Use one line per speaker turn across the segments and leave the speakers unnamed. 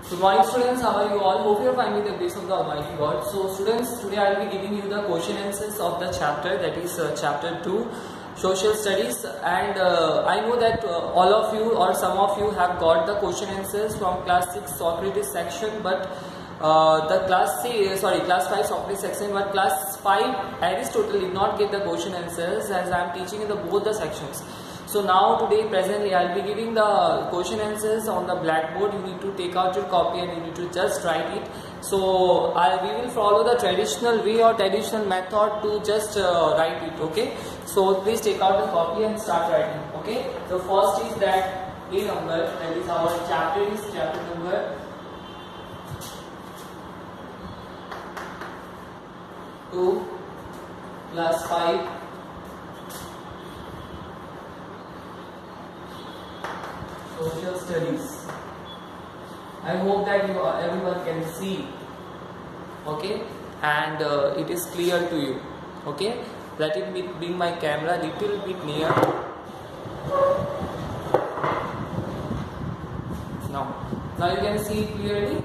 Good morning students, how are you all? Hope you are fine with the grace of the Almighty God. So students, today I will be giving you the question answers of the chapter, that is chapter 2, social studies, and I know that all of you or some of you have got the question answers from class 6 Socrates section, but the class 5 Socrates section, but class 5 Aristotle did not get the question answers as I am teaching in both the sections. So now today presently I will be giving the question answers on the blackboard. You need to take out your copy and you need to just write it. So we will follow the traditional way or traditional method to just write it. Okay. So please take out the copy and start writing. Okay. The first is that A number, that is our chapter is chapter number 2 class 5. Social studies. I hope that everyone can see, okay, and it is clear to you. Okay, let it bring my camera little bit near. Now you can see it clearly.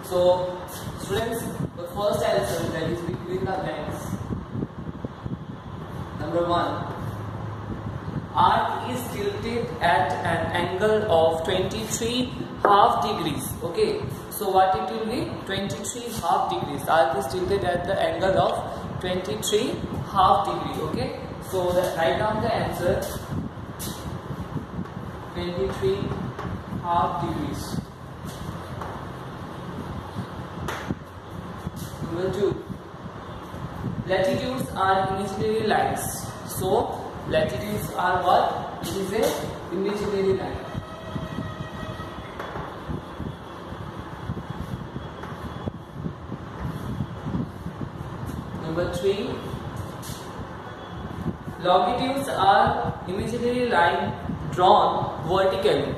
So students, the first answer, that is between the blanks. Number 1. Earth is tilted at an angle of 23½ degrees. Okay, so what it will be? 23½ degrees. Earth is tilted at the angle of 23½ degree. Okay, so write down the answer. 23½ degrees. Number 2. Latitudes are imaginary lines. So latitudes are what? It is a imaginary line. Number 3. Longitudes are imaginary line drawn vertically.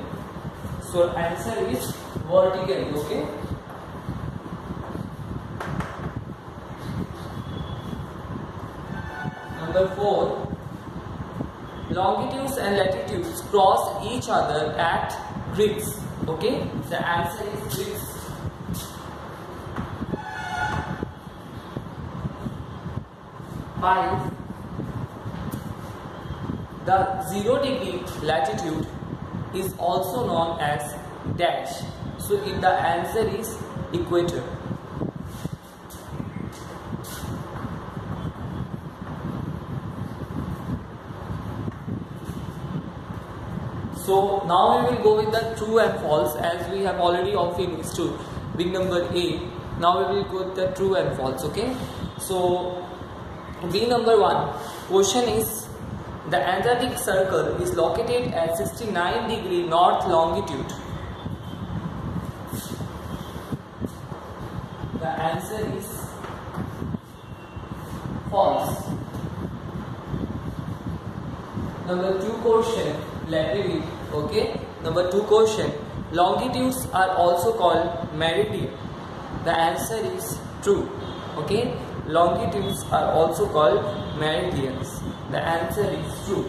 So answer is vertically. Okay. Number 4. Longitudes and latitudes cross each other at grids. Okay, the answer is grids. Five. The 0 degree latitude is also known as dash. So if the answer is equator. So now we will go with the true and false, as we have already finished to big number A. Now we will go with the true and false. Okay. So B number 1 question is, the Antarctic Circle is located at 69° north longitude. The answer is false. Number 2 question, let me read. Okay. Number 2 question, longitudes are also called meridian. The answer is true. Okay. Longitudes are also called meridians. The answer is true.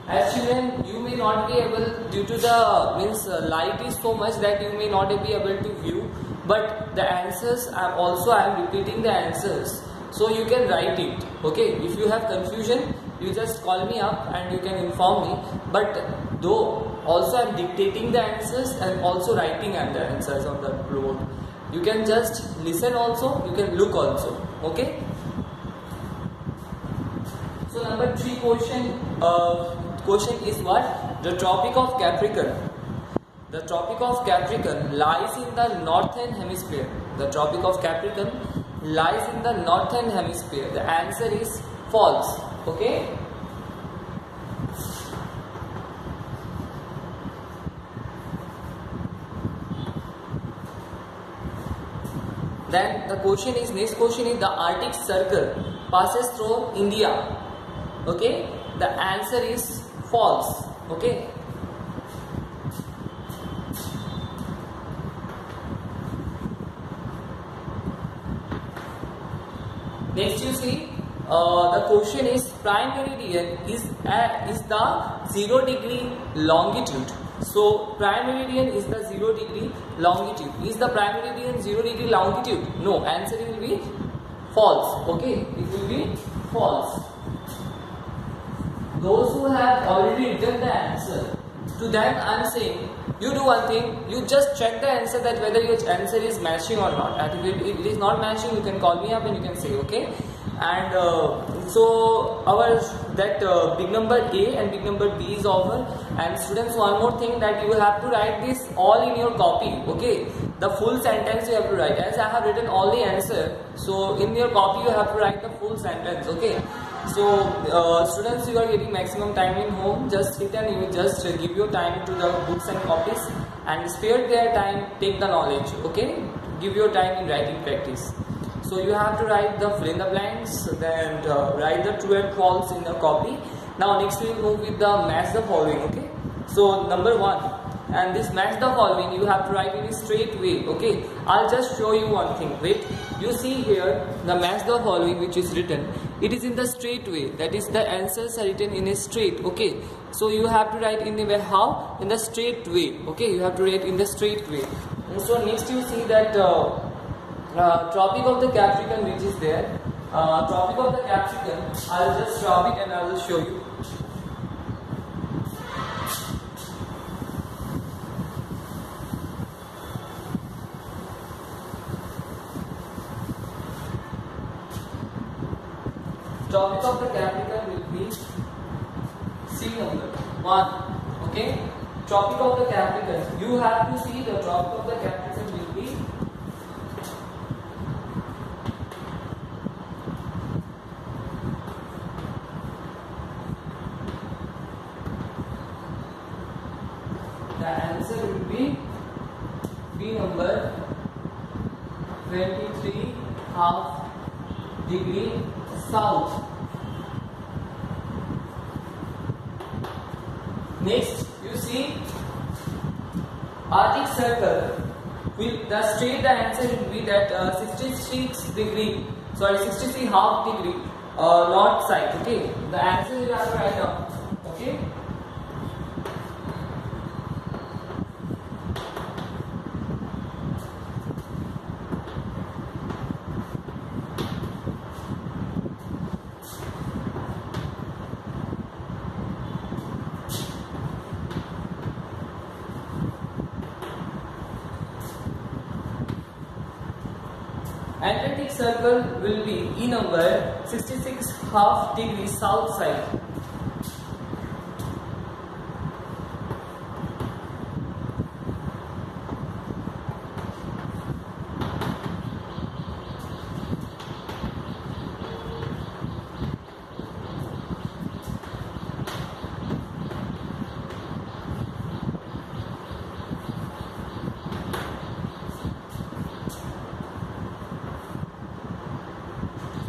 As children, you may not be able, due to the light is so much that you may not be able to view, but the answers I am repeating the answers, so you can write it. Okay, if you have confusion, you just call me up and you can inform me. But though also I am dictating the answers and also writing the answers on the board. You can just listen also, you can look also. Okay. So number 3 question is what? The Tropic of Capricorn. The Tropic of Capricorn lies in the northern hemisphere. The Tropic of Capricorn lies in the northern hemisphere. The answer is false. Okay. Then the question is, next question is, the Arctic Circle passes through India. Okay. The answer is false. Okay. Next you see the question is prime meridian is the 0 degree longitude. So prime meridian is the 0 degree longitude. Is the prime meridian 0 degree longitude? No, answer will be false. Okay, it will be false. Those who have already written the answer, to them I am saying, you do one thing, you just check the answer that whether your answer is matching or not. And if it is not matching, you can call me up and you can say, okay. And so our big number A and big number B is over. And students, one more thing, that you have to write this all in your copy. Okay, the full sentence you have to write. As I have written all the answer, so in your copy you have to write the full sentence. Okay. So students, you are getting maximum time in home. Just sit and you just give your time to the books and copies and spare their time, take the knowledge. Okay, give your time in writing practice. So you have to write the fill in the blanks, then write the true and false in the copy. Now next we will move with the match the following. Okay, so number 1, and this match the following you have to write in a straight way. Okay, I'll just show you one thing. Wait, you see here the match the following which is written, it is in the straight way, that is the answers are written in a straight. Okay, so you have to write in the way, how? In the straight way. Okay, you have to write in the straight way. And so next you see that Tropic of the Capricorn which is there. Tropic of the Capricorn, I'll just drop it and I will show you. Tropic of the Capricorn will be C number 1. Okay, Tropic of the Capricorn, you have to see the Tropic of the Capricorn will be the answer will be B number 23.5 degree south. Next you see Arctic Circle, with the straight the answer will be that 66 degree, sorry 63.5 degree north side. Okay, the answer you have to write down. Okay. Antarctic Circle will be E number 66.5 degrees south side.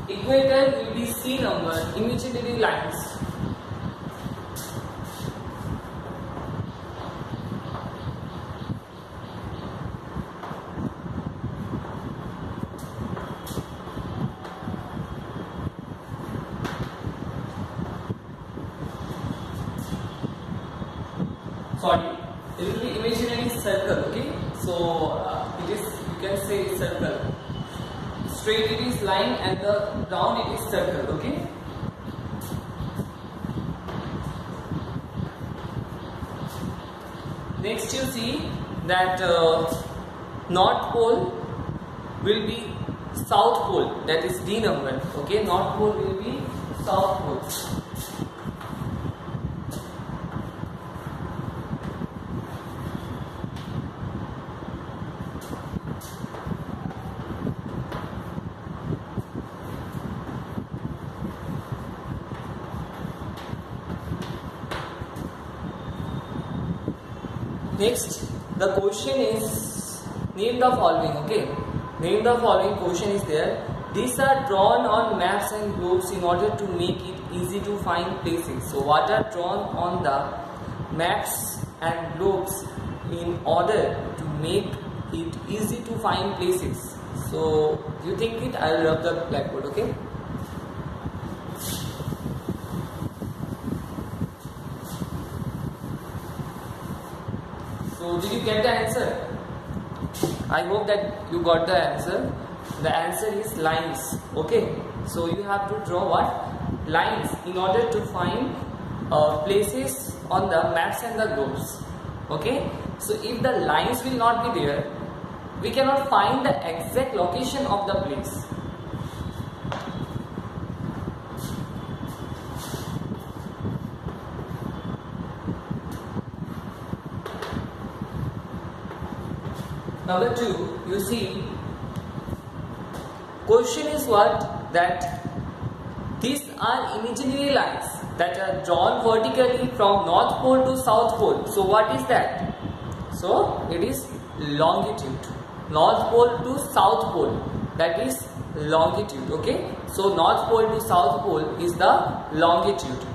Equator will be C number, imaginary lines. Sorry, it will be imaginary circle. Okay, so it is, you can say circle. Straight it is line and the round it is circle. Okay. Next you see that North Pole will be South Pole, that is D number. Okay, North Pole will be South Pole. Next, the question is name the following. Okay, name the following question is there. These are drawn on maps and globes in order to make it easy to find places. So, what are drawn on the maps and globes in order to make it easy to find places? So, you think it? I will rub the blackboard. Okay. So did you get the answer? I hope that you got the answer. The answer is lines. Okay, so you have to draw what? Lines in order to find places on the maps and the globes. Okay, so if the lines will not be there, we cannot find the exact location of the place. Number 2, you see, question is what? That these are imaginary lines that are drawn vertically from North Pole to South Pole. So what is that? So it is longitude. North Pole to South Pole, that is longitude. Okay, so North Pole to South Pole is the longitude.